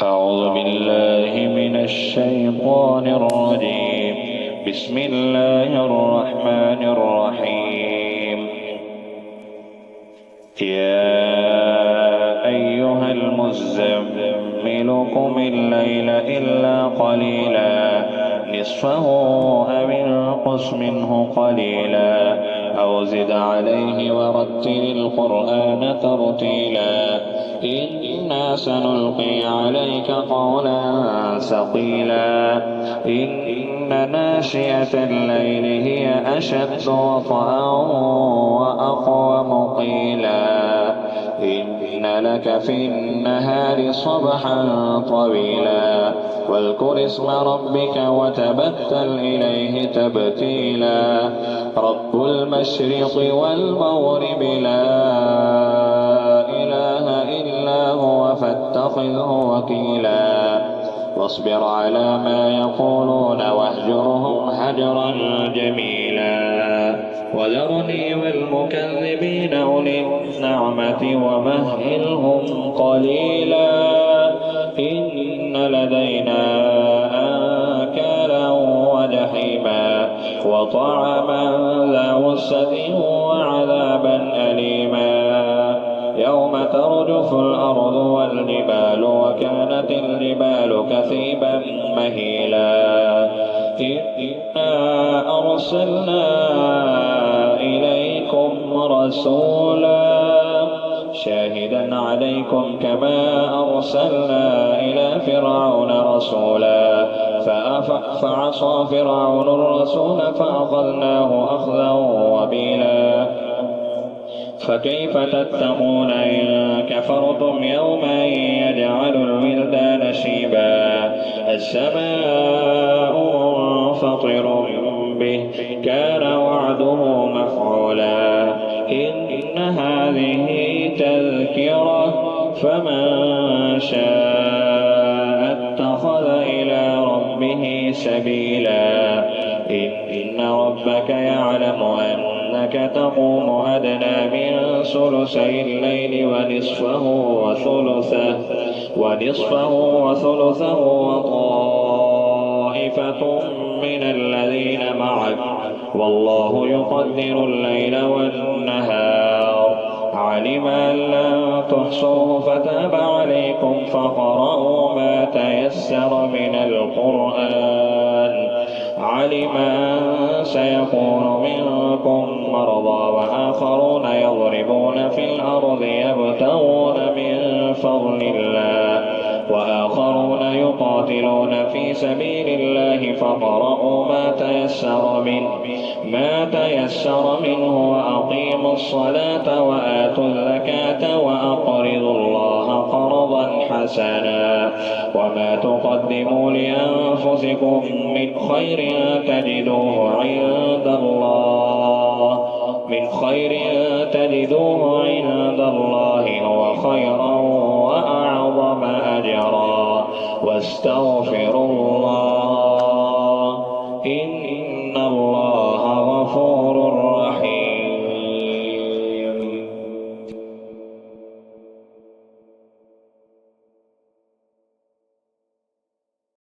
أعوذ بالله من الشيطان الرجيم. بسم الله الرحمن الرحيم. يا أيها المزمل قم الليل إلا قليلا نصفه أو انقص منه قليلا أو زد عليه ورتل القرآن ترتيلا إنا سنلقي عليك قولا ثقيلا إن ناشئة الليل هي أشد وطئا وأقوم قيلا إن لك في النهار صبحا طويلا واذكر اسم ربك وتبتل إليه تبتيلا رب المشرق والمغرب لا إله إلا هو فاتخذه وكيلا واصبر على ما يقولون واهجرهم هجرا جميلا وذرني والمكذبين أولي النعمة ومهلهم قليلا إن لدينا آكالا وجحيما وطعما ذا غصة وعذابا أليما يوم ترجف الأرض والجبال وكانت الجبال كثيبا مهيلا إنا أرسلنا إليكم رسولا شاهدا عليكم كما أرسلنا إلى فرعون رسولا فعصى فرعون الرسول فأخذناه أخذا وبيلا فكيف تتقون إن كفرتم يوما يجعل الولدان شيبا السماء منفطر به كان وعده مفعولا إن هذه تذكرة فمن شاء اتخذ إلى ربه سبيلا إن ربك يعلم أنك تقوم أدنى من ثلثي الليل ونصفه وثلثه وطائفة من الذين معك والله يقدر الليل والنهار علم أن لن تحصوه فتاب عليكم فقرأوا ما تيسر من القرآن علم أن سيكون منكم مرضى وآخرون يضربون في الأرض يبتغون من فضل الله وآخرون يقاتلون في سبيل الله فقرأوا ما تيسر منه وأقيموا الصلاة وآتوا الزكاة وأقرضوا الله قرضا حسنا وما تقدموا لأنفسكم من خير تجدوه عند الله هو خيرا وأعظم أجرا واستغفروا الله إن الله غفور